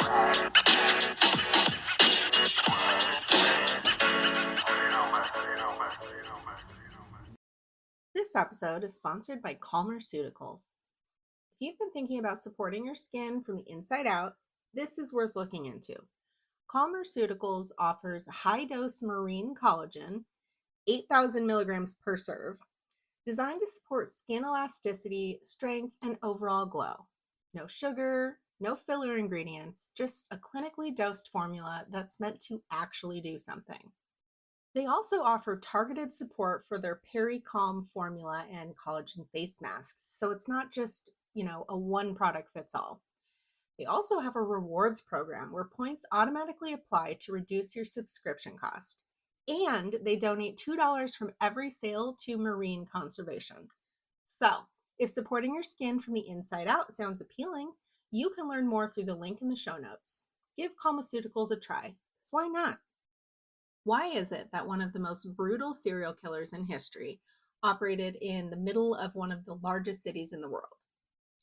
This episode is sponsored by Calmerceuticals. If you've been thinking about supporting your skin from the inside out, this is worth looking into. Calmerceuticals offers high-dose marine collagen, 8,000 milligrams per serve, designed to support skin elasticity, strength, and overall glow. No sugar, no filler ingredients, just a clinically dosed formula that's meant to actually do something. They also offer targeted support for their Peri-Calm formula and collagen face masks, so it's not just, a one product fits all. They also have a rewards program where points automatically apply to reduce your subscription cost. And they donate $2 from every sale to marine conservation. So, if supporting your skin from the inside out sounds appealing, you can learn more through the link in the show notes. Give Calmerceuticals a try, because why not? Why is it that one of the most brutal serial killers in history operated in the middle of one of the largest cities in the world?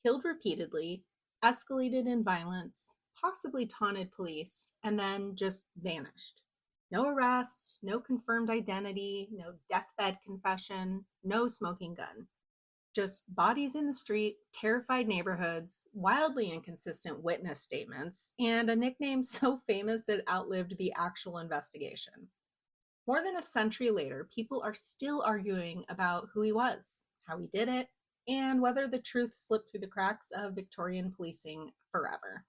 Killed repeatedly, escalated in violence, possibly taunted police, and then just vanished. No arrest, no confirmed identity, no deathbed confession, no smoking gun. Just bodies in the street, terrified neighborhoods, wildly inconsistent witness statements, and a nickname so famous it outlived the actual investigation. More than a century later, people are still arguing about who he was, how he did it, and whether the truth slipped through the cracks of Victorian policing forever.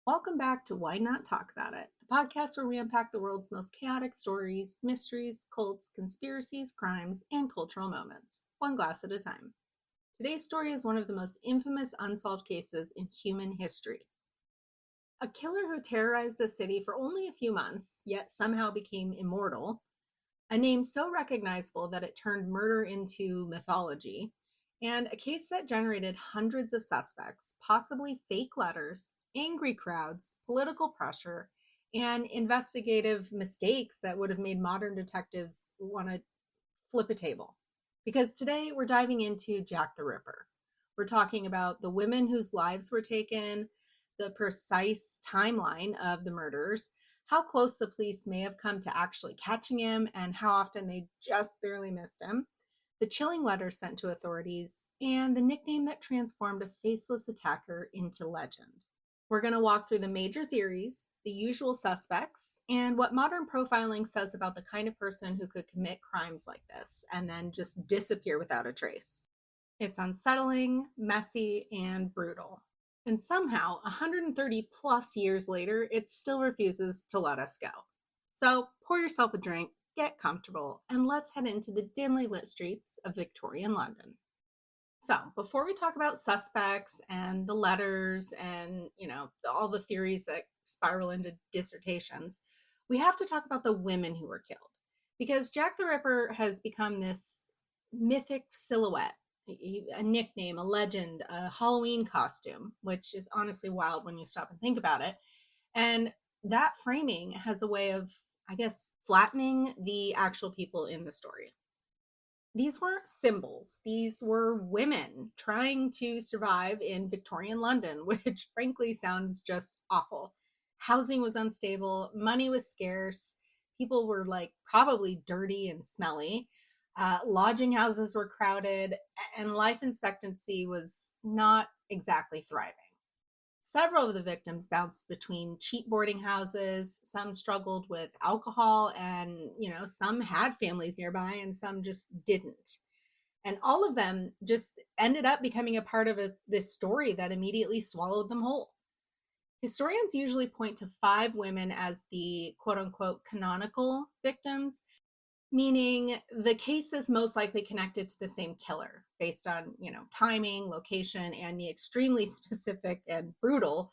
Welcome back to Why Not Talk About It, the podcast where we unpack the world's most chaotic stories, mysteries, cults, conspiracies, crimes, and cultural moments, one glass at a time. Today's story is one of the most infamous unsolved cases in human history. A killer who terrorized a city for only a few months, yet somehow became immortal, a name so recognizable that it turned murder into mythology, and a case that generated hundreds of suspects, possibly fake letters, angry crowds, political pressure, and investigative mistakes that would have made modern detectives want to flip a table. Because today we're diving into Jack the Ripper. We're talking about the women whose lives were taken, the precise timeline of the murders, how close the police may have come to actually catching him, and how often they just barely missed him, the chilling letters sent to authorities, and the nickname that transformed a faceless attacker into legend. We're going to walk through the major theories, the usual suspects, and what modern profiling says about the kind of person who could commit crimes like this and then just disappear without a trace. It's unsettling, messy, and brutal. And somehow, 130 plus years later, it still refuses to let us go. So pour yourself a drink, get comfortable, and let's head into the dimly lit streets of Victorian London. So before we talk about suspects and the letters and, all the theories that spiral into dissertations, we have to talk about the women who were killed. Because Jack the Ripper has become this mythic silhouette, a nickname, a legend, a Halloween costume, which is honestly wild when you stop and think about it. And that framing has a way of, flattening the actual people in the story. These weren't symbols. These were women trying to survive in Victorian London, which frankly sounds just awful. Housing was unstable, money was scarce, people were probably dirty and smelly, lodging houses were crowded, and life expectancy was not exactly thriving. Several of the victims bounced between cheap boarding houses, some struggled with alcohol, and, some had families nearby and some just didn't. And all of them just ended up becoming a part of this story that immediately swallowed them whole. Historians usually point to 5 women as the quote-unquote canonical victims, meaning the case is most likely connected to the same killer based on, timing, location, and the extremely specific and brutal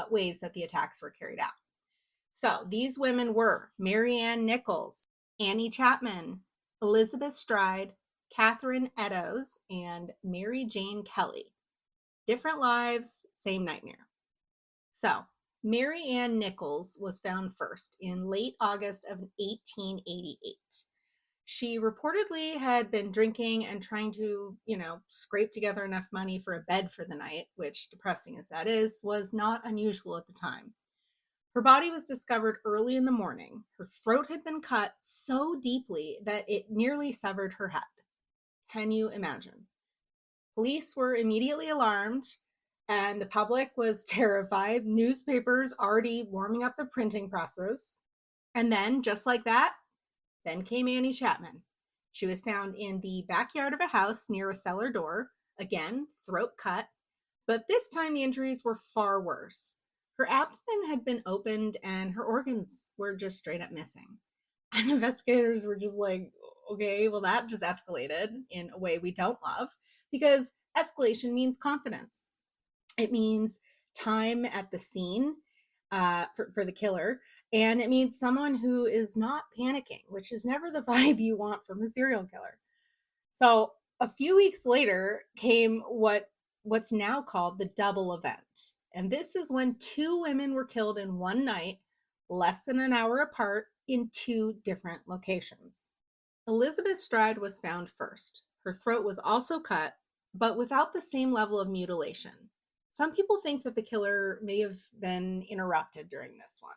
ways that the attacks were carried out. So these women were Mary Ann Nichols, Annie Chapman, Elizabeth Stride, Catherine Eddowes, and Mary Jane Kelly. Different lives, same nightmare. So Mary Ann Nichols was found first in late August of 1888. She reportedly had been drinking and trying to, scrape together enough money for a bed for the night, which, depressing as that is, was not unusual at the time. Her body was discovered early in the morning. Her throat had been cut so deeply that it nearly severed her head. Can you imagine? Police were immediately alarmed, and the public was terrified. Newspapers already warming up the printing presses. And then, just like that, then came Annie Chapman. She was found in the backyard of a house near a cellar door. Again, throat cut, but this time the injuries were far worse. Her abdomen had been opened and her organs were just straight up missing. And investigators were just like, okay, well, that just escalated in a way we don't love, because escalation means confidence. It means time at the scene for the killer. And it means someone who is not panicking, which is never the vibe you want from a serial killer. So a few weeks later came what's now called the double event. And this is when two women were killed in one night, less than an hour apart, in two different locations. Elizabeth Stride was found first. Her throat was also cut, but without the same level of mutilation. Some people think that the killer may have been interrupted during this one,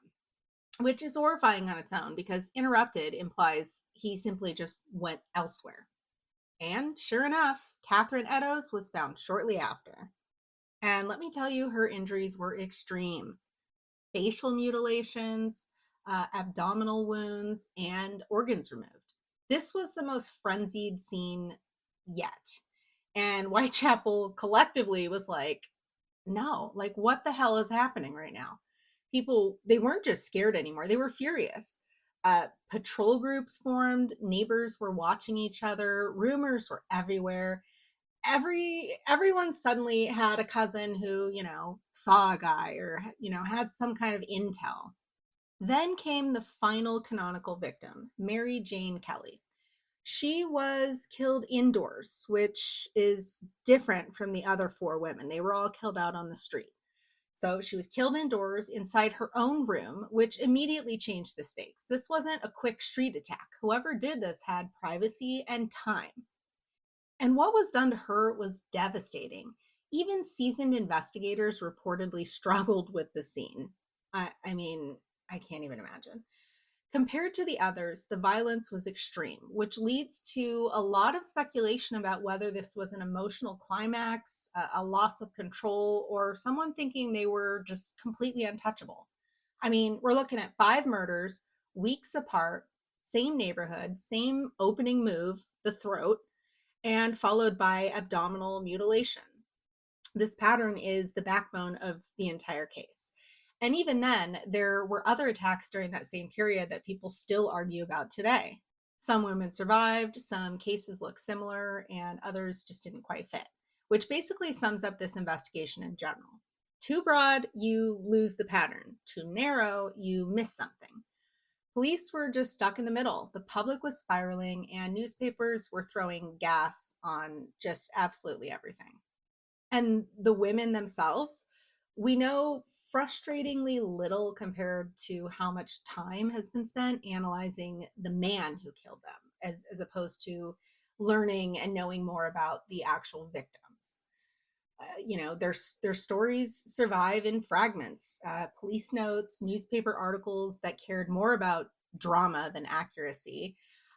which is horrifying on its own because interrupted implies he simply just went elsewhere. And sure enough, Catherine Eddowes was found shortly after. And let me tell you, her injuries were extreme. Facial mutilations, abdominal wounds, and organs removed. This was the most frenzied scene yet. And Whitechapel collectively was like, no, like what the hell is happening right now? People, they weren't just scared anymore. They were furious. Patrol groups formed. Neighbors were watching each other. Rumors were everywhere. Everyone suddenly had a cousin who, saw a guy or, had some kind of intel. Then came the final canonical victim, Mary Jane Kelly. She was killed indoors, which is different from the other four women. They were all killed out on the street. So she was killed indoors inside her own room, which immediately changed the stakes. This wasn't a quick street attack. Whoever did this had privacy and time. And what was done to her was devastating. Even seasoned investigators reportedly struggled with the scene. I mean, I can't even imagine. Compared to the others, the violence was extreme, which leads to a lot of speculation about whether this was an emotional climax, a loss of control, or someone thinking they were just completely untouchable. I mean, we're looking at 5 murders, weeks apart, same neighborhood, same opening move, the throat, and followed by abdominal mutilation. This pattern is the backbone of the entire case. And even then, there were other attacks during that same period that people still argue about today. Some women survived, some cases look similar, and others just didn't quite fit, which basically sums up this investigation in general. Too broad, you lose the pattern. Too narrow, you miss something. Police were just stuck in the middle. The public was spiraling, and newspapers were throwing gas on just absolutely everything. And the women themselves, we know frustratingly little compared to how much time has been spent analyzing the man who killed them, as opposed to learning and knowing more about the actual victims. Their stories survive in fragments, police notes, newspaper articles that cared more about drama than accuracy,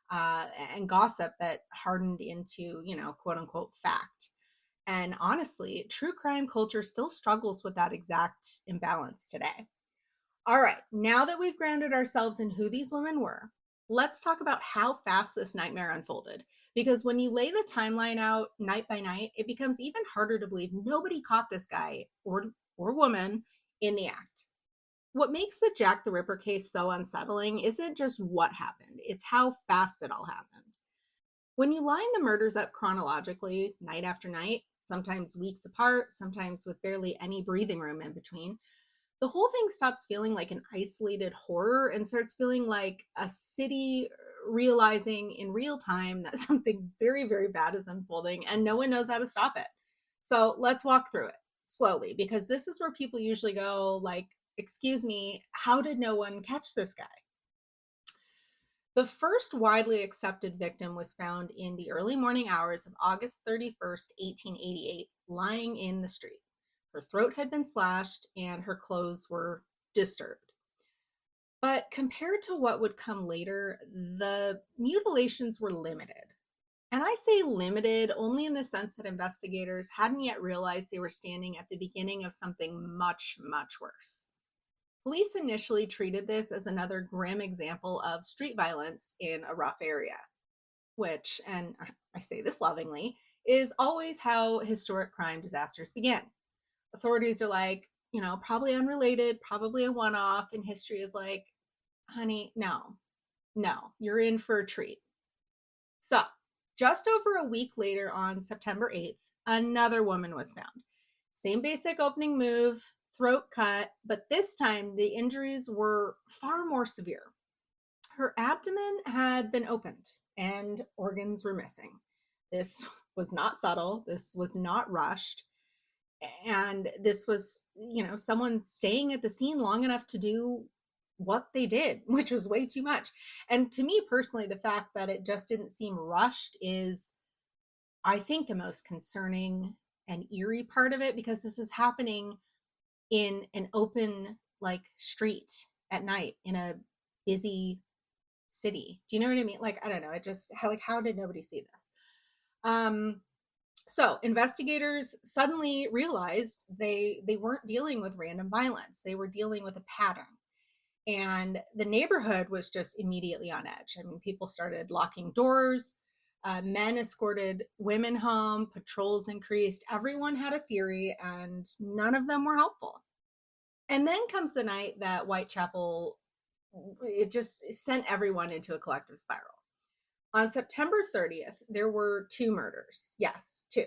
and gossip that hardened into, quote unquote fact. And honestly, true crime culture still struggles with that exact imbalance today. All right, now that we've grounded ourselves in who these women were, let's talk about how fast this nightmare unfolded. Because when you lay the timeline out night by night, it becomes even harder to believe nobody caught this guy or woman in the act. What makes the Jack the Ripper case so unsettling isn't just what happened, it's how fast it all happened. When you line the murders up chronologically, night after night, sometimes weeks apart, sometimes with barely any breathing room in between, the whole thing stops feeling like an isolated horror and starts feeling like a city realizing in real time that something very, very bad is unfolding and no one knows how to stop it. So let's walk through it slowly, because this is where people usually go like, excuse me, how did no one catch this guy? The first widely accepted victim was found in the early morning hours of August 31st, 1888, lying in the street. Her throat had been slashed and her clothes were disturbed. But compared to what would come later, the mutilations were limited. And I say limited only in the sense that investigators hadn't yet realized they were standing at the beginning of something much, much worse. Police initially treated this as another grim example of street violence in a rough area, which, and I say this lovingly, is always how historic crime disasters begin. Authorities are like, probably unrelated, probably a one off, and history is like, honey, no, you're in for a treat. So, just over a week later, on September 8th, another woman was found. Same basic opening move, throat cut, but this time the injuries were far more severe. Her abdomen had been opened and organs were missing. This was not subtle, this was not rushed, and this was, someone staying at the scene long enough to do what they did, which was way too much. And to me personally, the fact that it just didn't seem rushed is, I think, the most concerning and eerie part of it, because this is happening in an open, like, street at night in a busy city. Do you know what I mean? Like, I don't know. It just, how did nobody see this? So investigators suddenly realized they weren't dealing with random violence. They were dealing with a pattern. And the neighborhood was just immediately on edge. I mean, people started locking doors. Men escorted women home. Patrols increased. Everyone had a theory, and none of them were helpful. And then comes the night that Whitechapel, it just sent everyone into a collective spiral. On September 30th, there were 2 murders. Yes, 2.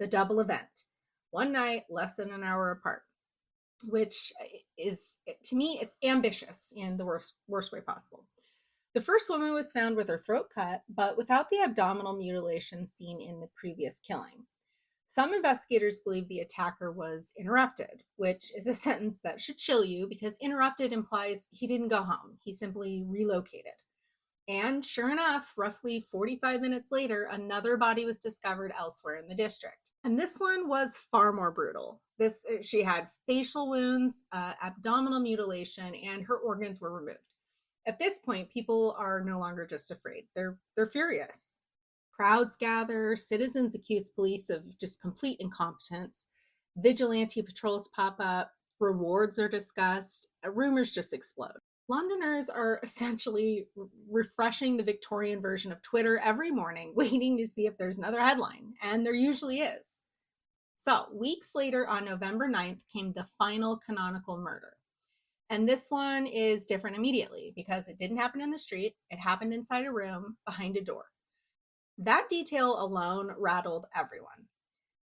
The double event. One night, less than an hour apart, which is, to me, it's ambitious in the worst way possible. The first woman was found with her throat cut, but without the abdominal mutilation seen in the previous killing. Some investigators believe the attacker was interrupted, which is a sentence that should chill you, because interrupted implies he didn't go home. He simply relocated. And sure enough, roughly 45 minutes later, another body was discovered elsewhere in the district. And this one was far more brutal. She had facial wounds, abdominal mutilation, and her organs were removed. At this point, people are no longer just afraid. They're furious. Crowds gather, citizens accuse police of just complete incompetence. Vigilante patrols pop up, rewards are discussed, rumors just explode. Londoners are essentially refreshing the Victorian version of Twitter every morning, waiting to see if there's another headline, and there usually is. So, weeks later, on November 9th, came the final canonical murder. And this one is different immediately, because it didn't happen in the street, it happened inside a room behind a door. That detail alone rattled everyone.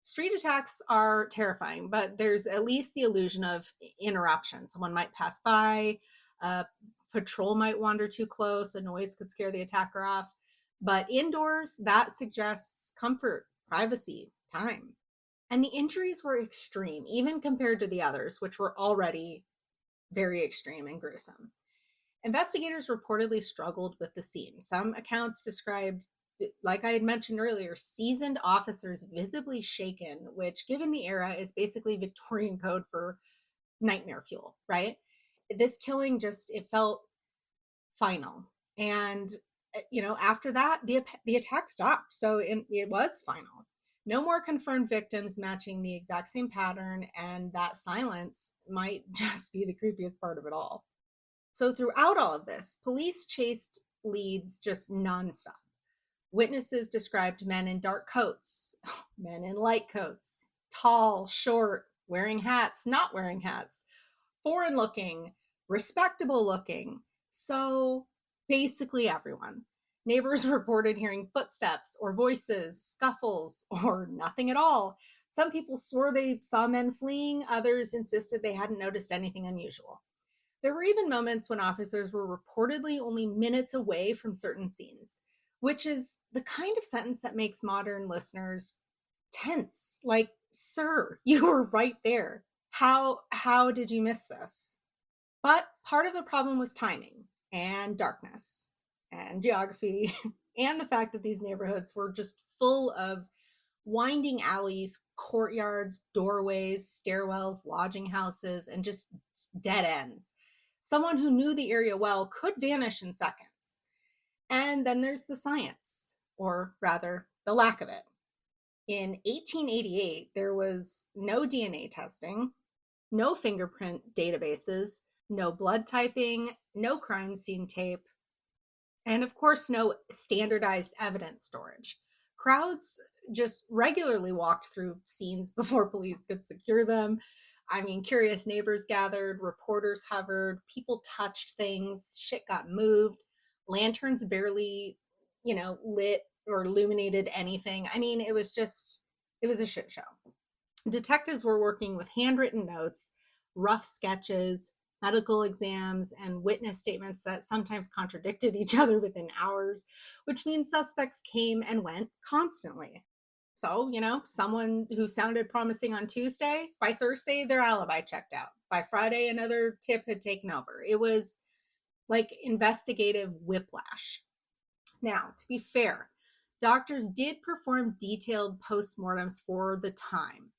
Street attacks are terrifying, but there's at least the illusion of interruption. Someone might pass by, a patrol might wander too close, a noise could scare the attacker off. But indoors, that suggests comfort, privacy, time. And the injuries were extreme, even compared to the others, which were already very extreme and gruesome. Investigators reportedly struggled with the scene. Some accounts described, like I had mentioned earlier, seasoned officers visibly shaken, which, given the era, is basically Victorian code for nightmare fuel, right? This killing it felt final. And, after that, the attack stopped. So it was final. No more confirmed victims matching the exact same pattern, and that silence might just be the creepiest part of it all. So throughout all of this, police chased leads just nonstop. Witnesses described men in dark coats, men in light coats, tall, short, wearing hats, not wearing hats, foreign looking, respectable looking. So basically everyone. Neighbors reported hearing footsteps or voices, scuffles, or nothing at all. Some people swore they saw men fleeing, others insisted they hadn't noticed anything unusual. There were even moments when officers were reportedly only minutes away from certain scenes, which is the kind of sentence that makes modern listeners tense. Like, sir, you were right there. How did you miss this? But part of the problem was timing and darkness. and geography and the fact that these neighborhoods were just full of winding alleys, courtyards, doorways, stairwells, lodging houses, and just dead ends. Someone who knew the area well could vanish in seconds. And then there's the science, or rather, the lack of it. In 1888, there was no DNA testing, no fingerprint databases, no blood typing, no crime scene tape, and of course, no standardized evidence storage. Crowds just regularly walked through scenes before police could secure them. I mean, curious neighbors gathered, reporters hovered, people touched things, shit got moved, lanterns barely, lit or illuminated anything. I mean, it was a shit show. Detectives were working with handwritten notes, rough sketches, medical exams, and witness statements that sometimes contradicted each other within hours, which means suspects came and went constantly. So, someone who sounded promising on Tuesday, by Thursday, their alibi checked out. By Friday, another tip had taken over. It was like investigative whiplash. Now, to be fair, doctors did perform detailed postmortems for the time,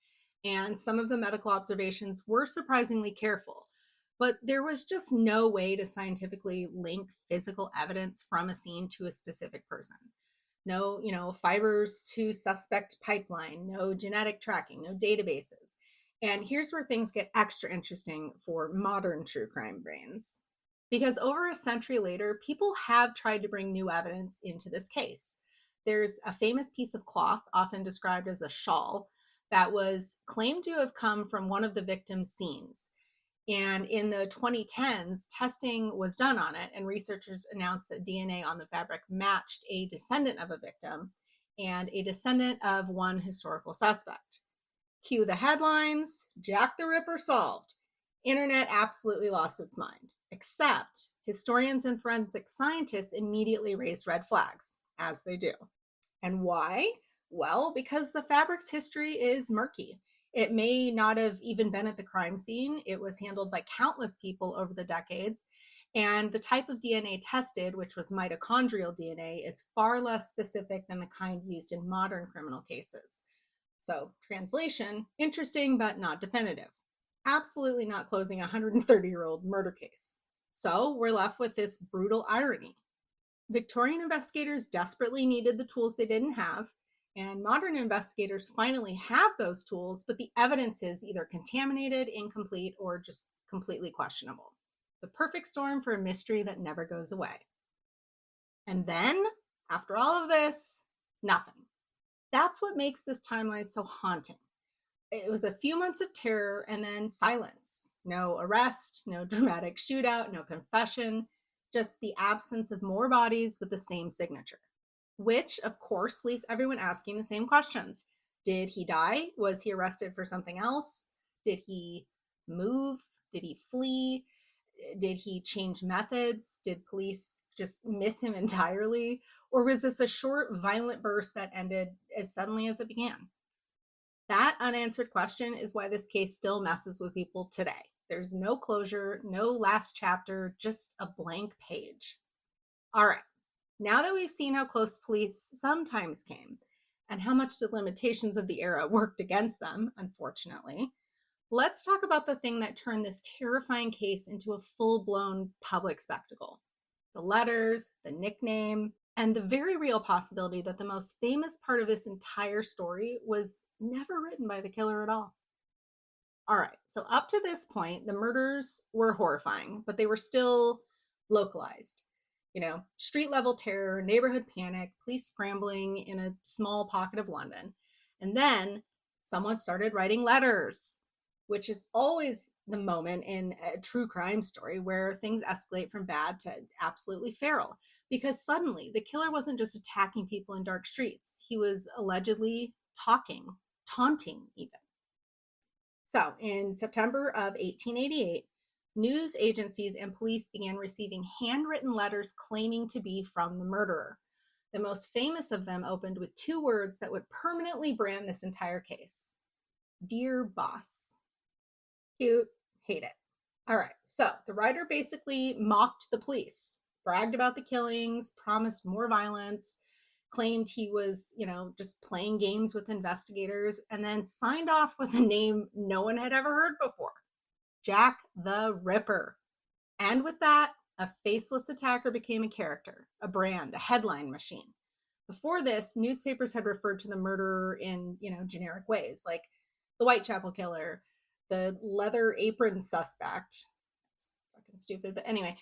and some of the medical observations were surprisingly careful. But there was just no way to scientifically link physical evidence from a scene to a specific person. No, fibers to suspect pipeline, no genetic tracking, no databases. And here's where things get extra interesting for modern true crime brains. Because over a century later, people have tried to bring new evidence into this case. There's a famous piece of cloth, often described as a shawl, that was claimed to have come from one of the victim's scenes. And in the 2010s, testing was done on it, and researchers announced that DNA on the fabric matched a descendant of a victim and a descendant of one historical suspect. Cue the headlines: Jack the Ripper solved. Internet absolutely lost its mind, except historians and forensic scientists immediately raised red flags, as they do. And why? Well, because the fabric's history is murky. It may not have even been at the crime scene. It was handled by countless people over the decades. And the type of DNA tested, which was mitochondrial DNA, is far less specific than the kind used in modern criminal cases. So, translation, interesting but not definitive. Absolutely not closing a 130-year-old murder case. So, we're left with this brutal irony. Victorian investigators desperately needed the tools they didn't have, and modern investigators finally have those tools, but the evidence is either contaminated, incomplete, or just completely questionable. The perfect storm for a mystery that never goes away. And then, after all of this, nothing. That's what makes this timeline so haunting. It was a few months of terror and then silence. No arrest, no dramatic shootout, no confession, just the absence of more bodies with the same signature. Which, of course, leaves everyone asking the same questions. Did he die? Was he arrested for something else? Did he move? Did he flee? Did he change methods? Did police just miss him entirely? Or was this a short, violent burst that ended as suddenly as it began? That unanswered question is why this case still messes with people today. There's no closure, no last chapter, just a blank page. All right. Now that we've seen how close police sometimes came and how much the limitations of the era worked against them, unfortunately, let's talk about the thing that turned this terrifying case into a full-blown public spectacle. The letters, the nickname, and the very real possibility that the most famous part of this entire story was never written by the killer at all. All right, so up to this point, the murders were horrifying, but they were still localized. Street level terror, neighborhood panic, police scrambling in a small pocket of London. And then someone started writing letters, which is always the moment in a true crime story where things escalate from bad to absolutely feral. Because suddenly the killer wasn't just attacking people in dark streets, he was allegedly talking, taunting even. So in September of 1888, news agencies and police began receiving handwritten letters claiming to be from the murderer. The most famous of them opened with two words that would permanently brand this entire case. Dear boss. Cute, hate it. All right, so the writer basically mocked the police. bragged about the killings, promised more violence, claimed he was, just playing games with investigators, and then signed off with a name no one had ever heard before: Jack the Ripper. And with that, a faceless attacker became a character, a brand, a headline machine. Before this, newspapers had referred to the murderer in, generic ways, like the Whitechapel killer, the leather apron suspect. It's fucking stupid, but anyway,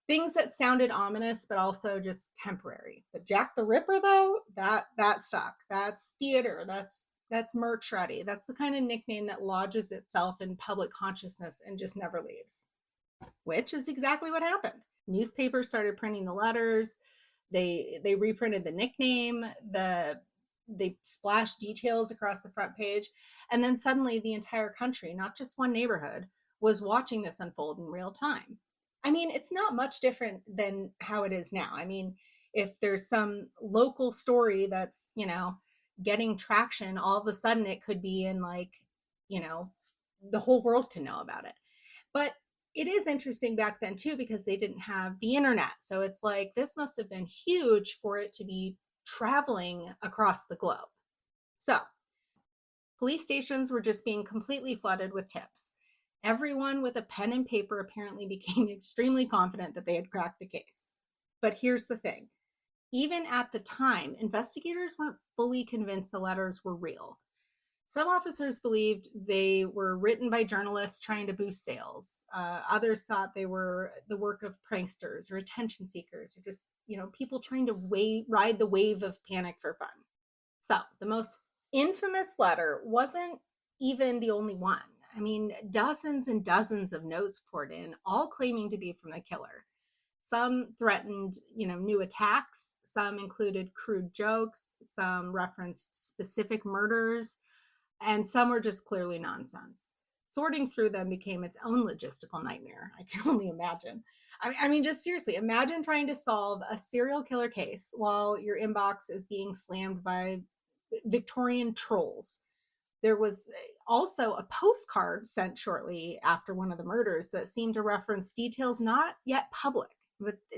things that sounded ominous but also just temporary. But Jack the Ripper, though, that stuck. That's theater. That's merch ready. That's the kind of nickname that lodges itself in public consciousness and just never leaves. Which is exactly what happened. Newspapers started printing the letters. They reprinted the nickname. They splashed details across the front page, and then suddenly the entire country, not just one neighborhood, was watching this unfold in real time. I mean, it's not much different than how it is now. I mean, if there's some local story that's, getting traction, all of a sudden it could be in, like, the whole world can know about it. But it is interesting back then too, because they didn't have the internet. So it's like, this must have been huge for it to be traveling across the globe. So police stations were just being completely flooded with tips. Everyone with a pen and paper apparently became extremely confident that they had cracked the case. But here's the thing. Even at the time, investigators weren't fully convinced the letters were real. Some officers believed they were written by journalists trying to boost sales. Others thought they were the work of pranksters or attention seekers, or just, people trying to ride the wave of panic for fun. So the most infamous letter wasn't even the only one. I mean, dozens and dozens of notes poured in, all claiming to be from the killer. Some threatened, new attacks. Some included crude jokes. Some referenced specific murders. And some were just clearly nonsense. Sorting through them became its own logistical nightmare. I can only imagine. I mean, just seriously, imagine trying to solve a serial killer case while your inbox is being slammed by Victorian trolls. There was also a postcard sent shortly after one of the murders that seemed to reference details not yet public.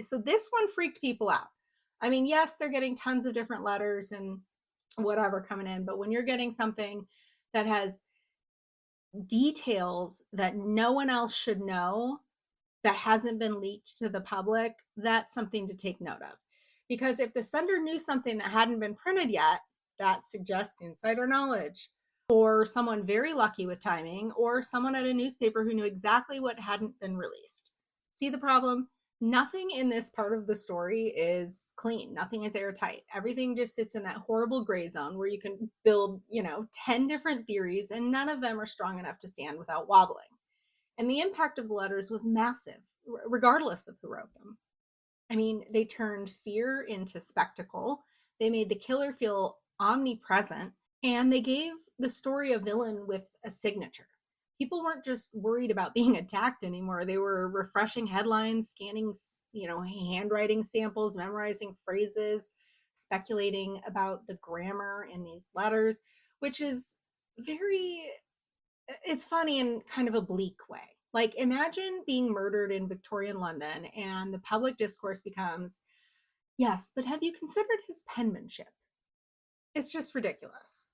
So this one freaked people out. I mean, yes, they're getting tons of different letters and whatever coming in, but when you're getting something that has details that no one else should know, that hasn't been leaked to the public, that's something to take note of. Because if the sender knew something that hadn't been printed yet, that suggests insider knowledge, or someone very lucky with timing, or someone at a newspaper who knew exactly what hadn't been released. See the problem? Nothing in this part of the story is clean. Nothing is airtight. Everything just sits in that horrible gray zone where you can build, 10 different theories, and none of them are strong enough to stand without wobbling. And the impact of the letters was massive, regardless of who wrote them. I mean, they turned fear into spectacle. They made the killer feel omnipresent, and they gave the story a villain with a signature. People weren't just worried about being attacked anymore. They were refreshing headlines, scanning, handwriting samples, memorizing phrases, speculating about the grammar in these letters, which is it's funny in kind of a bleak way. Like, imagine being murdered in Victorian London and the public discourse becomes, yes, but have you considered his penmanship? It's just ridiculous.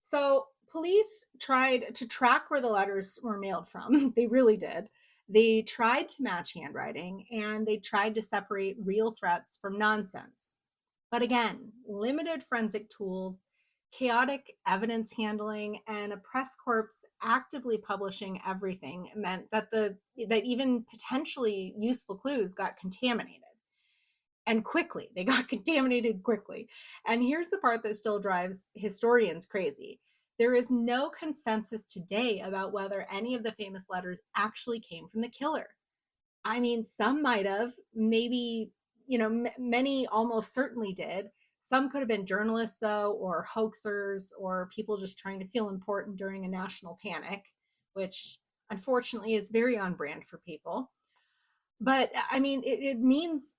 So police tried to track where the letters were mailed from. They really did. They tried to match handwriting, and they tried to separate real threats from nonsense. But again, limited forensic tools, chaotic evidence handling, and a press corps actively publishing everything meant that even potentially useful clues got contaminated. And quickly. They got contaminated quickly. And here's the part that still drives historians crazy. There is no consensus today about whether any of the famous letters actually came from the killer. I mean, some might have, maybe, many almost certainly did. Some could have been journalists, though, or hoaxers, or people just trying to feel important during a national panic, which unfortunately is very on brand for people. But I mean, it means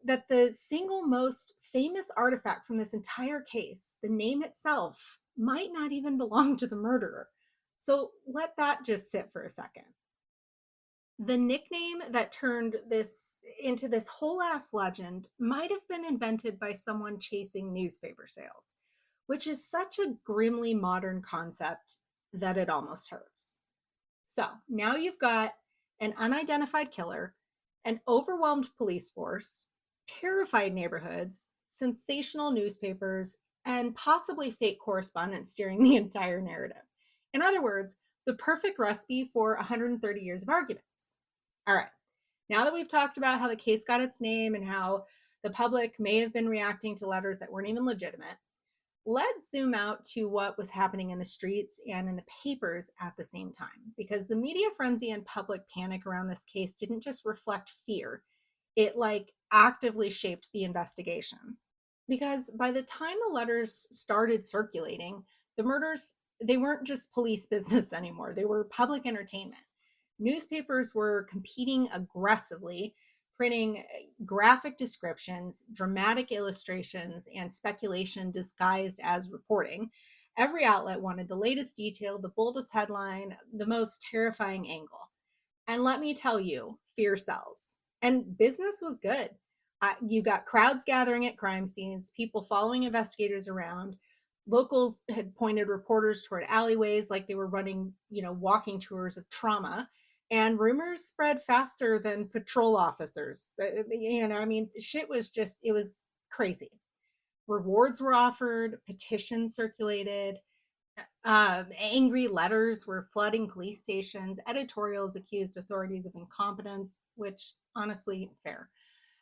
that the single most famous artifact from this entire case, the name itself, might not even belong to the murderer. So let that just sit for a second. The nickname that turned this into this whole ass legend might have been invented by someone chasing newspaper sales, which is such a grimly modern concept that it almost hurts. So now you've got an unidentified killer, an overwhelmed police force, terrified neighborhoods, sensational newspapers, and possibly fake correspondence steering the entire narrative. In other words, the perfect recipe for 130 years of arguments. All right, now that we've talked about how the case got its name and how the public may have been reacting to letters that weren't even legitimate, let's zoom out to what was happening in the streets and in the papers at the same time, because the media frenzy and public panic around this case didn't just reflect fear, it actively shaped the investigation. Because by the time the letters started circulating, the murders, they weren't just police business anymore, they were public entertainment. Newspapers were competing aggressively, printing graphic descriptions, dramatic illustrations, and speculation disguised as reporting. Every outlet wanted the latest detail, the boldest headline, the most terrifying angle. And let me tell you, fear sells. And business was good. You got crowds gathering at crime scenes, people following investigators around. Locals had pointed reporters toward alleyways like they were running, walking tours of trauma. And rumors spread faster than patrol officers. Shit was just, it was crazy. Rewards were offered, petitions circulated, angry letters were flooding police stations, editorials accused authorities of incompetence, which honestly, fair.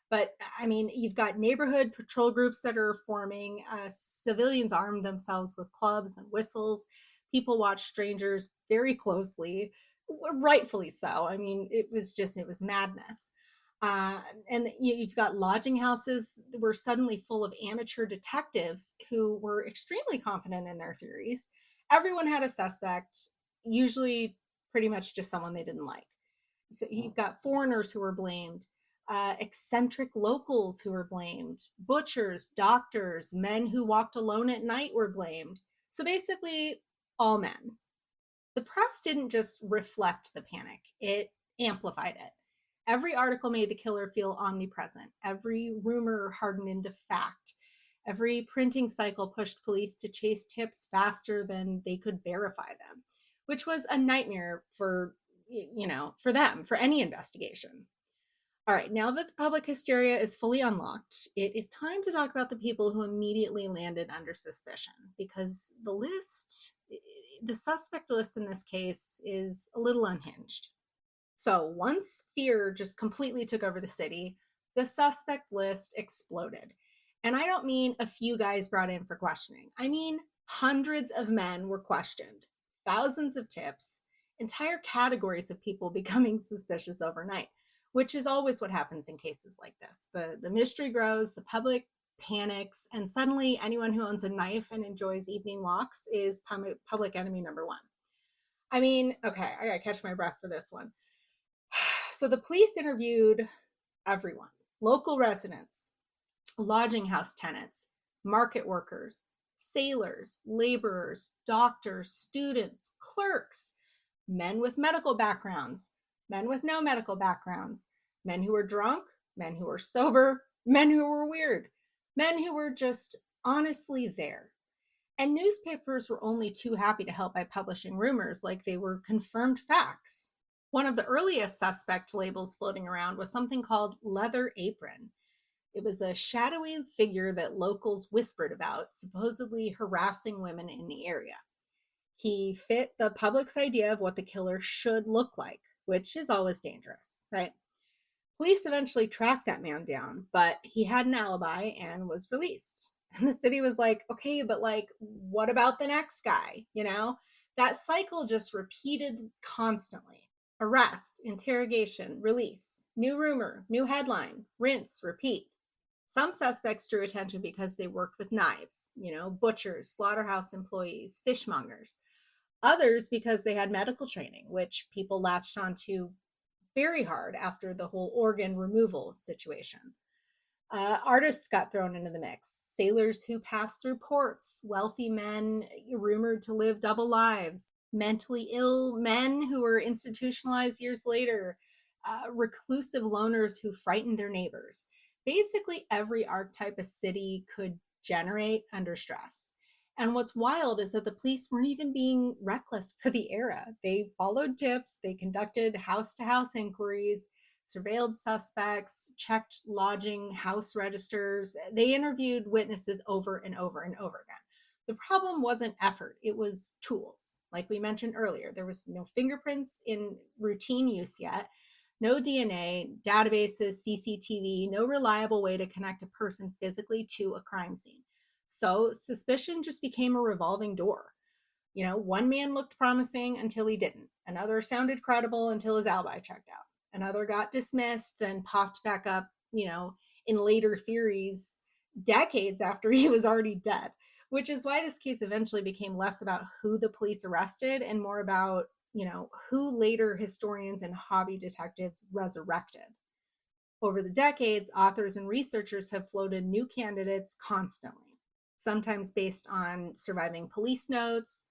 But you've got neighborhood patrol groups that are forming. Civilians armed themselves with clubs and whistles. People watch strangers very closely, rightfully so. It was madness. And you've got lodging houses that were suddenly full of amateur detectives who were extremely confident in their theories. Everyone had a suspect, usually pretty much just someone they didn't like. So you've got foreigners who were blamed, eccentric locals who were blamed, butchers, doctors, men who walked alone at night were blamed. So basically, all men. The press didn't just reflect the panic, it amplified it. Every article made the killer feel omnipresent. Every rumor hardened into fact. Every printing cycle pushed police to chase tips faster than they could verify them, which was a nightmare for them, for any investigation. All right, now that the public hysteria is fully unlocked, it is time to talk about the people who immediately landed under suspicion, because the suspect list in this case is a little unhinged. So once fear just completely took over the city, the suspect list exploded. And I don't mean a few guys brought in for questioning. I mean hundreds of men were questioned, thousands of tips, entire categories of people becoming suspicious overnight, which is always what happens in cases like this. The mystery grows, the public panics, and suddenly anyone who owns a knife and enjoys evening walks is public enemy number one. Okay, I gotta catch my breath for this one. So the police interviewed everyone: local residents, lodging house tenants, market workers, sailors, laborers, doctors, students, clerks, men with medical backgrounds, men with no medical backgrounds, men who were drunk, men who were sober, men who were weird, men who were just honestly there. And newspapers were only too happy to help by publishing rumors like they were confirmed facts. One of the earliest suspect labels floating around was something called Leather Apron. It was a shadowy figure that locals whispered about, supposedly harassing women in the area. He fit the public's idea of what the killer should look like, which is always dangerous, right? Police eventually tracked that man down, but he had an alibi and was released. And the city was like, okay, but what about the next guy? That cycle just repeated constantly. Arrest, interrogation, release, new rumor, new headline, rinse, repeat. Some suspects drew attention because they worked with knives, butchers, slaughterhouse employees, fishmongers. Others because they had medical training, which people latched onto very hard after the whole organ removal situation. Artists got thrown into the mix. Sailors who passed through ports, wealthy men rumored to live double lives, mentally ill men who were institutionalized years later, reclusive loners who frightened their neighbors. Basically, every archetype a city could generate under stress. And what's wild is that the police weren't even being reckless for the era. They followed tips, they conducted house to house inquiries, surveilled suspects, checked lodging house registers. They interviewed witnesses over and over and over again. The problem wasn't effort, it was tools. Like we mentioned earlier, there was no fingerprints in routine use yet, no DNA, databases, CCTV, no reliable way to connect a person physically to a crime scene. So suspicion just became a revolving door. One man looked promising until he didn't. Another sounded credible until his alibi checked out. Another got dismissed, then popped back up, in later theories decades after he was already dead, which is why this case eventually became less about who the police arrested and more about, who later historians and hobby detectives resurrected. Over the decades, authors and researchers have floated new candidates constantly, sometimes based on surviving police notes,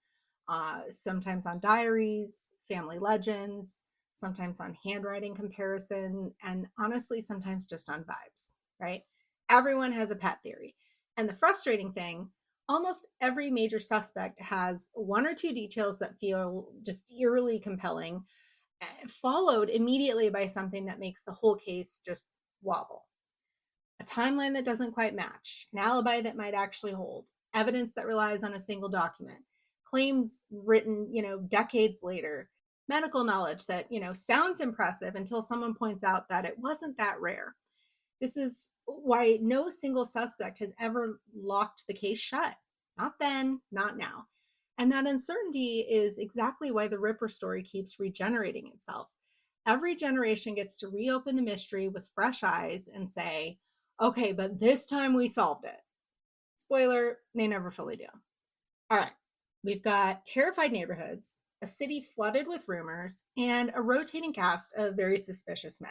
sometimes on diaries, family legends, sometimes on handwriting comparison, and honestly, sometimes just on vibes, right? Everyone has a pet theory. And the frustrating thing, almost every major suspect has one or two details that feel just eerily compelling, followed immediately by something that makes the whole case just wobble. A timeline that doesn't quite match, an alibi that might actually hold, evidence that relies on a single document, claims written, decades later, medical knowledge that, sounds impressive until someone points out that it wasn't that rare. This is why no single suspect has ever locked the case shut. Not then, not now. And that uncertainty is exactly why the Ripper story keeps regenerating itself. Every generation gets to reopen the mystery with fresh eyes and say, okay, but this time we solved it. Spoiler, they never fully do. All right, we've got terrified neighborhoods, a city flooded with rumors, and a rotating cast of very suspicious men.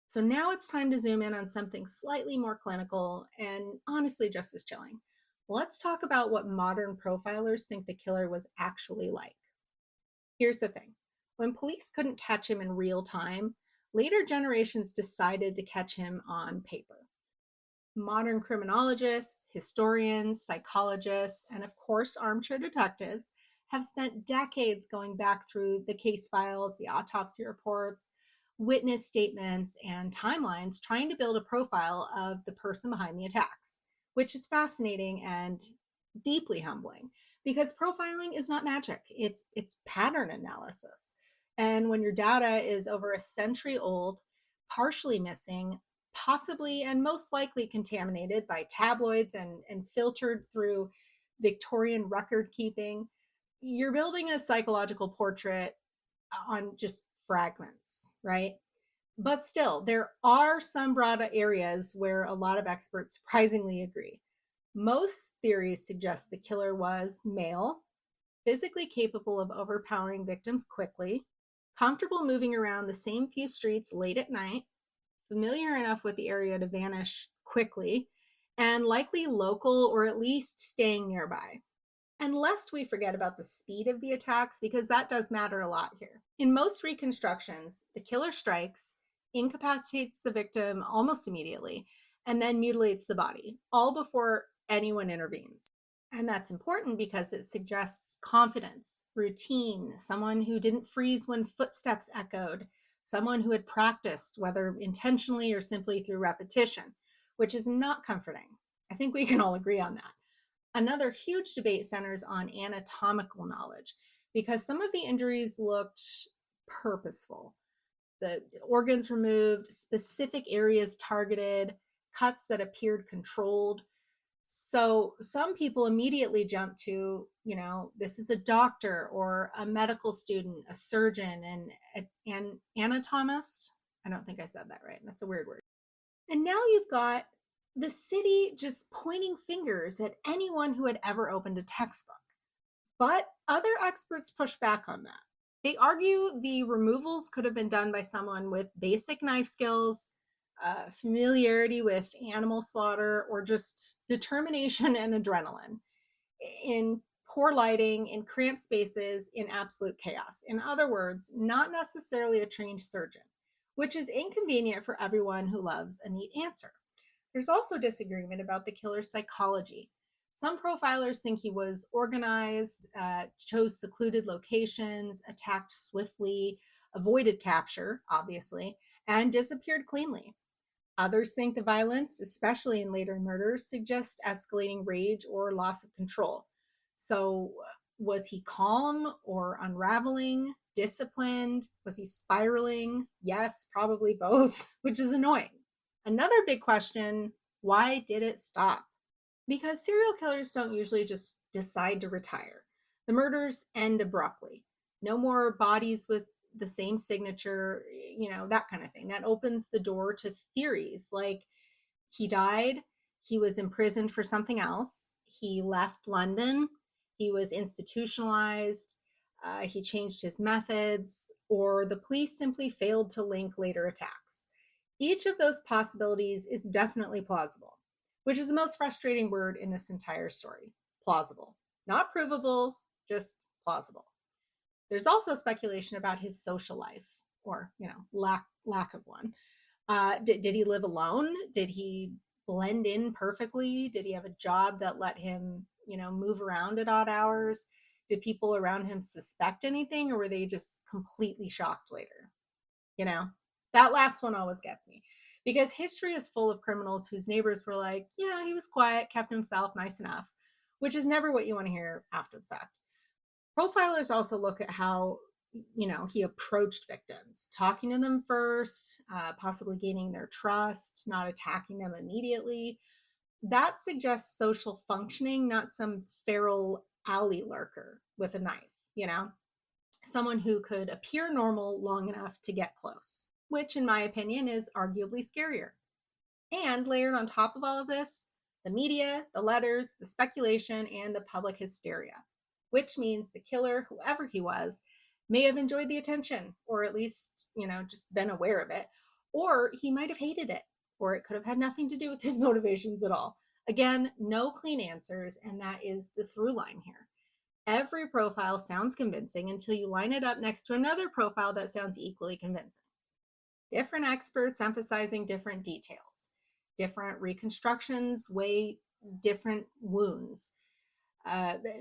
So now it's time to zoom in on something slightly more clinical and honestly just as chilling. Let's talk about what modern profilers think the killer was actually like. Here's the thing. When police couldn't catch him in real time, later generations decided to catch him on paper. Modern criminologists, historians, psychologists, and of course, armchair detectives have spent decades going back through the case files, the autopsy reports, witness statements, and timelines trying to build a profile of the person behind the attacks, which is fascinating and deeply humbling because profiling is not magic. It's pattern analysis. And when your data is over a century old, partially missing, possibly and most likely contaminated by tabloids and filtered through Victorian record keeping, you're building a psychological portrait on just fragments, right? But still, there are some broad areas where a lot of experts surprisingly agree. Most theories suggest the killer was male, physically capable of overpowering victims quickly, comfortable moving around the same few streets late at night, familiar enough with the area to vanish quickly, and likely local or at least staying nearby. And lest we forget about the speed of the attacks, because that does matter a lot here. In most reconstructions, the killer strikes, incapacitates the victim almost immediately, and then mutilates the body, all before anyone intervenes. And that's important because it suggests confidence, routine, someone who didn't freeze when footsteps echoed, someone who had practiced, whether intentionally or simply through repetition, which is not comforting. I think we can all agree on that. Another huge debate centers on anatomical knowledge because some of the injuries looked purposeful. The organs removed, specific areas targeted, cuts that appeared controlled. So some people immediately jump to, this is a doctor or a medical student, a surgeon, and an anatomist. I don't think I said that right. That's a weird word. And now you've got the city just pointing fingers at anyone who had ever opened a textbook. But other experts push back on that. They argue the removals could have been done by someone with basic knife skills, familiarity with animal slaughter, or just determination and adrenaline in poor lighting, in cramped spaces, in absolute chaos. In other words, not necessarily a trained surgeon, which is inconvenient for everyone who loves a neat answer. There's also disagreement about the killer's psychology. Some profilers think he was organized, chose secluded locations, attacked swiftly, avoided capture, obviously, and disappeared cleanly. Others think the violence, especially in later murders, suggests escalating rage or loss of control. So, was he calm or unraveling, disciplined? Was he spiraling? Yes, probably both, which is annoying. Another big question, why did it stop? Because serial killers don't usually just decide to retire. The murders end abruptly. No more bodies with the same signature, that kind of thing. That opens the door to theories like he died, he was imprisoned for something else, he left London, he was institutionalized, he changed his methods, or the police simply failed to link later attacks. Each of those possibilities is definitely plausible, which is the most frustrating word in this entire story. Plausible. Not provable, just plausible. There's also speculation about his social life, or lack of one. Did he live alone? Did he blend in perfectly? Did he have a job that let him, move around at odd hours? Did people around him suspect anything, or were they just completely shocked later? That last one always gets me, because history is full of criminals whose neighbors were like, yeah, he was quiet, kept himself, nice enough, which is never what you want to hear after the fact. Profilers also look at how he approached victims, talking to them first, possibly gaining their trust, not attacking them immediately. That suggests social functioning, not some feral alley lurker with a knife, someone who could appear normal long enough to get close, which in my opinion is arguably scarier. And layered on top of all of this, the media, the letters, the speculation, and the public hysteria, which means the killer, whoever he was, may have enjoyed the attention, or at least, just been aware of it, or he might have hated it, or it could have had nothing to do with his motivations at all. Again, no clean answers, and that is the through line here. Every profile sounds convincing until you line it up next to another profile that sounds equally convincing. Different experts emphasizing different details. Different reconstructions weigh different wounds.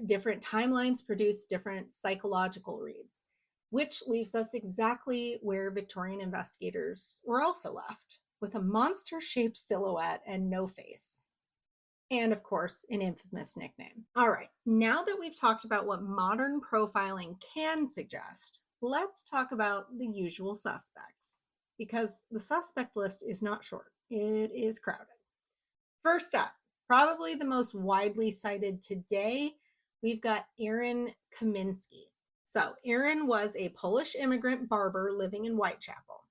Different timelines produce different psychological reads, which leaves us exactly where Victorian investigators were also left, with a monster-shaped silhouette and no face. And of course, an infamous nickname. All right, now that we've talked about what modern profiling can suggest, let's talk about the usual suspects, because the suspect list is not short, it is crowded. First up, probably the most widely cited today, we've got Aaron Kamiński. So Aaron was a Polish immigrant barber living in Whitechapel.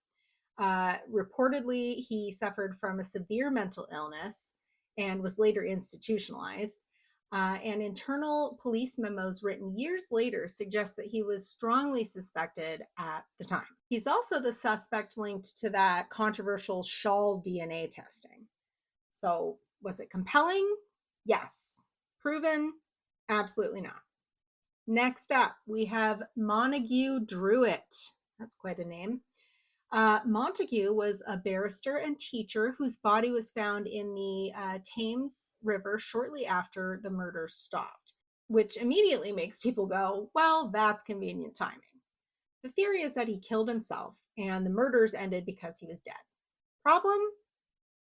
Reportedly, he suffered from a severe mental illness and was later institutionalized. And internal police memos written years later suggest that he was strongly suspected at the time. He's also the suspect linked to that controversial Shawl DNA testing. So was it compelling? Yes. Proven? Absolutely not. Next up, we have Montague Druitt. That's quite a name. Montague was a barrister and teacher whose body was found in the Thames River shortly after the murder stopped, which immediately makes people go, well, that's convenient timing. The theory is that he killed himself and the murders ended because he was dead. Problem?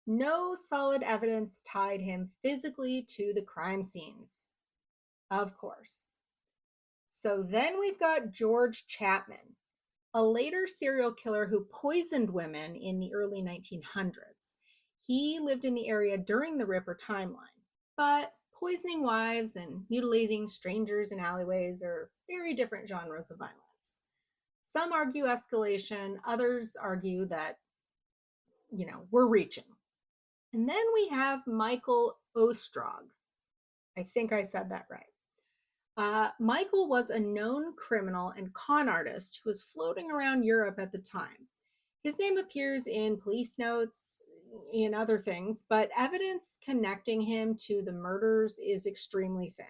No solid evidence tied him physically to the crime scenes. Of course. So then we've got George Chapman, a later serial killer who poisoned women in the early 1900s. He lived in the area during the Ripper timeline, but poisoning wives and mutilating strangers in alleyways are very different genres of violence. Some argue escalation, others argue that, we're reaching. And then we have Michael Ostrog. I think I said that right. Michael was a known criminal and con artist who was floating around Europe at the time. His name appears in police notes and other things, but evidence connecting him to the murders is extremely thin.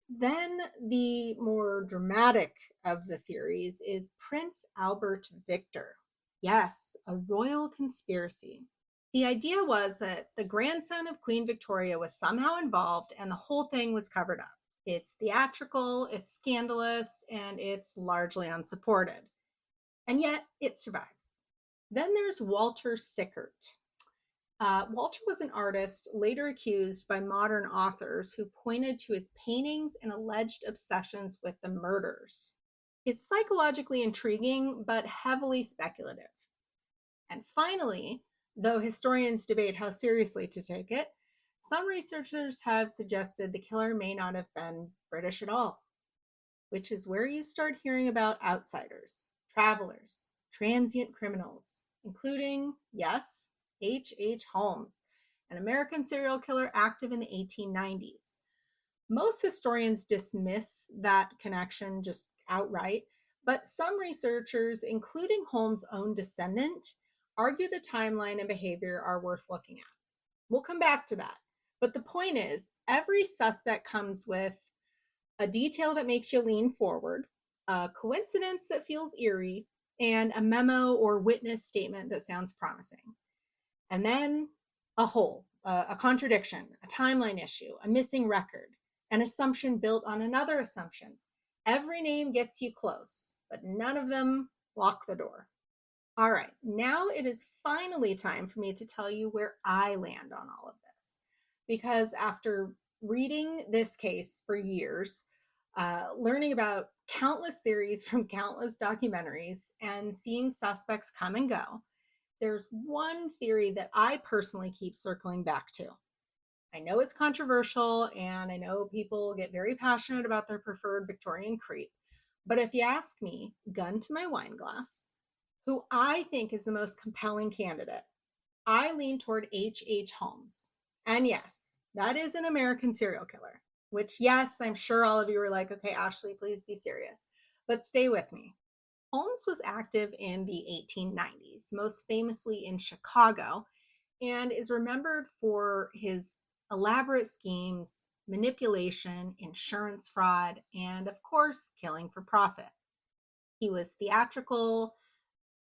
Then the more dramatic of the theories is Prince Albert Victor. Yes, a royal conspiracy. The idea was that the grandson of Queen Victoria was somehow involved and the whole thing was covered up. It's theatrical, it's scandalous, and it's largely unsupported. And yet it survives. Then there's Walter Sickert. Walter was an artist later accused by modern authors who pointed to his paintings and alleged obsessions with the murders. It's psychologically intriguing, but heavily speculative. And finally, though historians debate how seriously to take it, some researchers have suggested the killer may not have been British at all, which is where you start hearing about outsiders, travelers, transient criminals, including, yes, H. Holmes, an American serial killer active in the 1890s. Most historians dismiss that connection just outright, but some researchers, including Holmes' own descendant, argue the timeline and behavior are worth looking at. We'll come back to that. But the point is, every suspect comes with a detail that makes you lean forward, a coincidence that feels eerie, and a memo or witness statement that sounds promising. And then a hole, a contradiction, a timeline issue, a missing record, an assumption built on another assumption. Every name gets you close, but none of them lock the door. All right, now it is finally time for me to tell you where I land on all of this. Because after reading this case for years, learning about countless theories from countless documentaries, and seeing suspects come and go, there's one theory that I personally keep circling back to. I know it's controversial, and I know people get very passionate about their preferred Victorian creep. But if you ask me, gun to my wine glass, who I think is the most compelling candidate, I lean toward H. Holmes. And yes, that is an American serial killer, which, yes, I'm sure all of you are like, okay, Ashley, please be serious. But stay with me. Holmes was active in the 1890s, most famously in Chicago, and is remembered for his elaborate schemes, manipulation, insurance fraud, and of course, killing for profit. He was theatrical,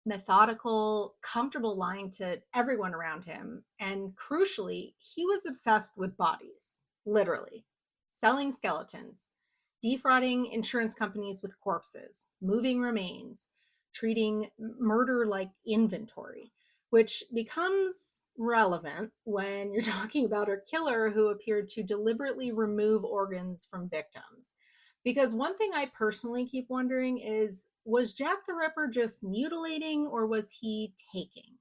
methodical, comfortable lying to everyone around him, and crucially, he was obsessed with bodies, literally, selling skeletons, defrauding insurance companies with corpses, moving remains, treating murder like inventory, which becomes relevant when you're talking about a killer who appeared to deliberately remove organs from victims. Because one thing I personally keep wondering is, was Jack the Ripper just mutilating or was he taking?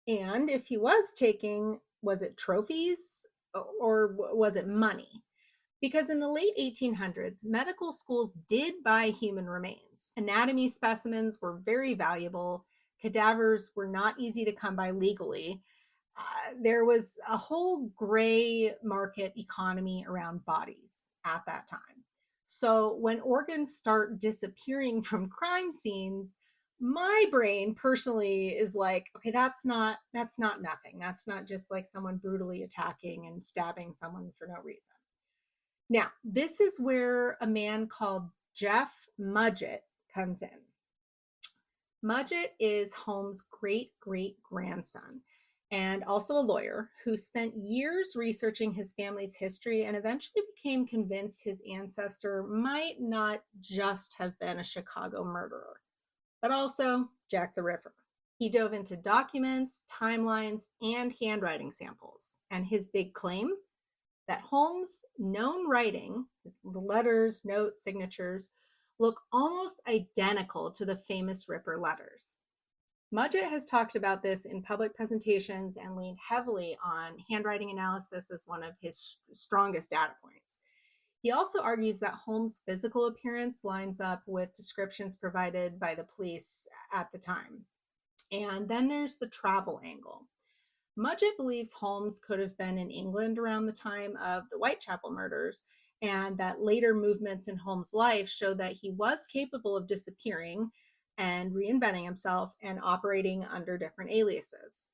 And if he was taking, was it trophies or was it money? Because in the late 1800s, medical schools did buy human remains. Anatomy specimens were very valuable. Cadavers were not easy to come by legally. There was a whole gray market economy around bodies at that time. So when organs start disappearing from crime scenes, my brain personally is like, okay, that's not nothing. That's not just like someone brutally attacking and stabbing someone for no reason. Now, this is where a man called Jeff Mudgett comes in. Mudgett is Holmes' great-great-grandson and also a lawyer who spent years researching his family's history and eventually became convinced his ancestor might not just have been a Chicago murderer, but also Jack the Ripper. He dove into documents, timelines, and handwriting samples, and his big claim, that Holmes' known writing, the letters, notes, signatures, look almost identical to the famous Ripper letters. Mudgett has talked about this in public presentations and leaned heavily on handwriting analysis as one of his strongest data points. He also argues that Holmes' physical appearance lines up with descriptions provided by the police at the time. And then there's the travel angle. Mudgett believes Holmes could have been in England around the time of the Whitechapel murders, and that later movements in Holmes' life show that he was capable of disappearing and reinventing himself and operating under different aliases.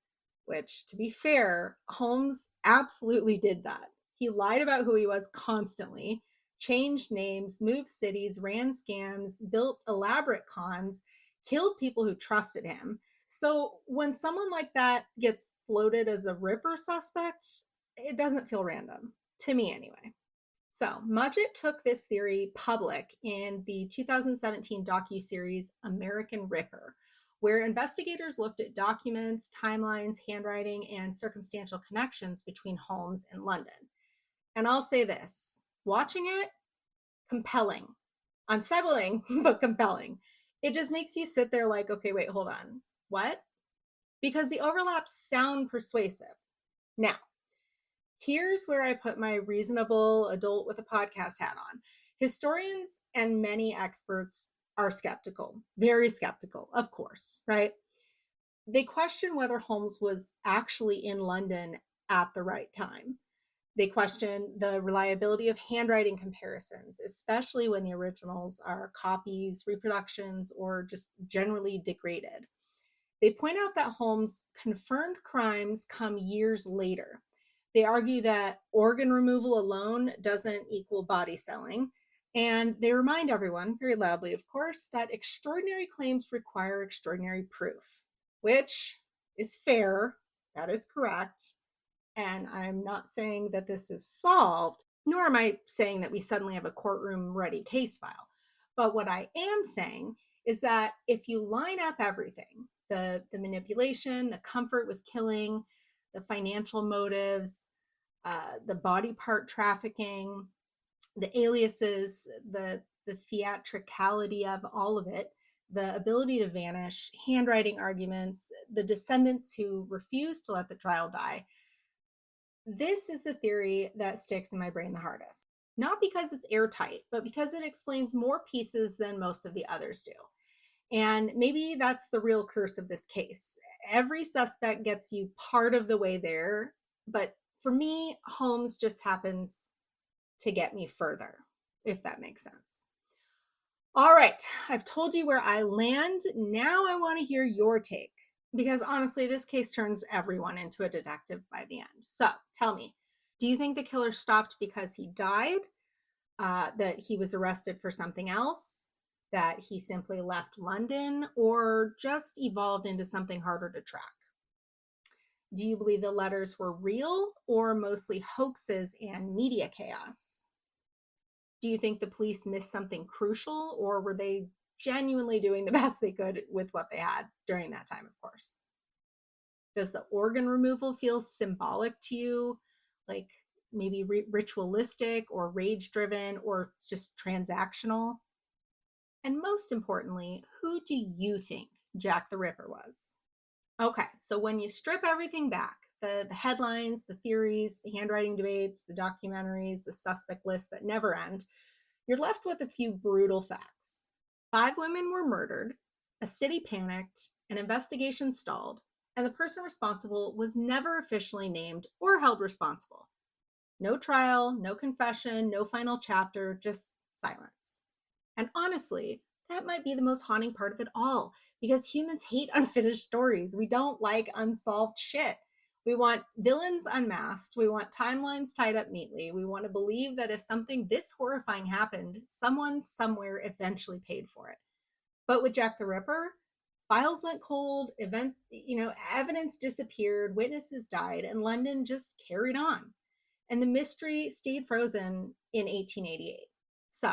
Which, to be fair, Holmes absolutely did that. He lied about who he was constantly, changed names, moved cities, ran scams, built elaborate cons, killed people who trusted him. So when someone like that gets floated as a Ripper suspect, it doesn't feel random, to me anyway. So Mudgett took this theory public in the 2017 docuseries American Ripper, where investigators looked at documents, timelines, handwriting, and circumstantial connections between Holmes and London. And I'll say this, watching it, compelling, unsettling, but compelling. It just makes you sit there like, okay, wait, hold on. What? Because the overlaps sound persuasive. Now, here's where I put my reasonable adult with a podcast hat on. Historians and many experts are skeptical, very skeptical, of course, right? They question whether Holmes was actually in London at the right time. They question the reliability of handwriting comparisons, especially when the originals are copies, reproductions, or just generally degraded. They point out that Holmes' confirmed crimes come years later. They argue that organ removal alone doesn't equal body selling. And they remind everyone, very loudly, of course, that extraordinary claims require extraordinary proof, which is fair. That is correct. And I'm not saying that this is solved, nor am I saying that we suddenly have a courtroom ready case file. But what I am saying is that if you line up everything, the manipulation, the comfort with killing, the financial motives, the body part trafficking, the aliases, the theatricality of all of it, the ability to vanish, handwriting arguments, the descendants who refuse to let the trial die, this is the theory that sticks in my brain the hardest. Not because it's airtight, but because it explains more pieces than most of the others do. And maybe that's the real curse of this case. Every suspect gets you part of the way there, but for me, Holmes just happens to get me further, if that makes sense. All right, I've told you where I land. Now I want to hear your take, because honestly, this case turns everyone into a detective by the end. So tell me, do you think the killer stopped because he died? That he was arrested for something else? That he simply left London, or just evolved into something harder to track? Do you believe the letters were real or mostly hoaxes and media chaos? Do you think the police missed something crucial, or were they genuinely doing the best they could with what they had during that time, of course? Does the organ removal feel symbolic to you, like maybe ritualistic or rage driven or just transactional? And most importantly, who do you think Jack the Ripper was? Okay, so when you strip everything back, the headlines, the theories, the handwriting debates, the documentaries, the suspect lists that never end, you're left with a few brutal facts. 5 women were murdered, a city panicked, an investigation stalled, and the person responsible was never officially named or held responsible. No trial, no confession, no final chapter, just silence. And honestly, that might be the most haunting part of it all, because humans hate unfinished stories. We don't like unsolved shit. We want villains unmasked. We want timelines tied up neatly. We want to believe that if something this horrifying happened, someone somewhere eventually paid for it. But with Jack the Ripper, files went cold, evidence disappeared, witnesses died, and London just carried on. And the mystery stayed frozen in 1888. So,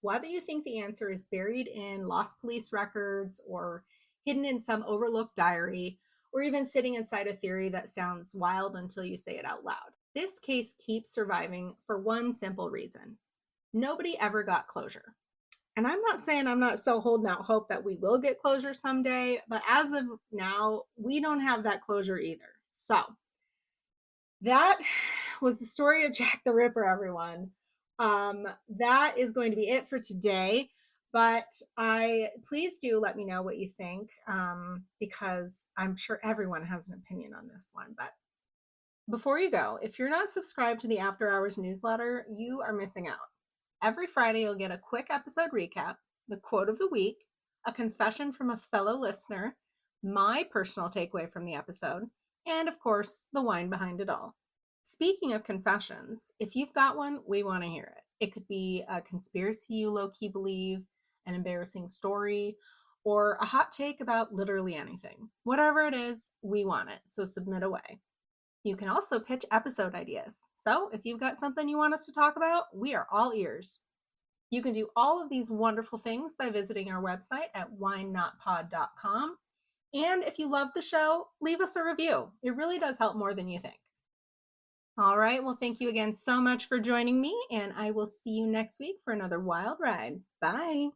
whether you think the answer is buried in lost police records or hidden in some overlooked diary, or even sitting inside a theory that sounds wild until you say it out loud, this case keeps surviving for one simple reason. Nobody ever got closure. And I'm not saying I'm not still holding out hope that we will get closure someday, but as of now, we don't have that closure either. So that was the story of Jack the Ripper, everyone. That is going to be it for today. But please do let me know what you think, because I'm sure everyone has an opinion on this one. But before you go, if you're not subscribed to the After Hours newsletter, you are missing out. Every Friday, you'll get a quick episode recap, the quote of the week, a confession from a fellow listener, my personal takeaway from the episode, and of course, the wine behind it all. Speaking of confessions, if you've got one, we want to hear it. It could be a conspiracy you low-key believe, an embarrassing story, or a hot take about literally anything. Whatever it is, we want it, so submit away. You can also pitch episode ideas. So if you've got something you want us to talk about, we are all ears. You can do all of these wonderful things by visiting our website at whinotpod.com. And if you love the show, leave us a review. It really does help more than you think. All right. Well, thank you again so much for joining me, and I will see you next week for another wild ride. Bye.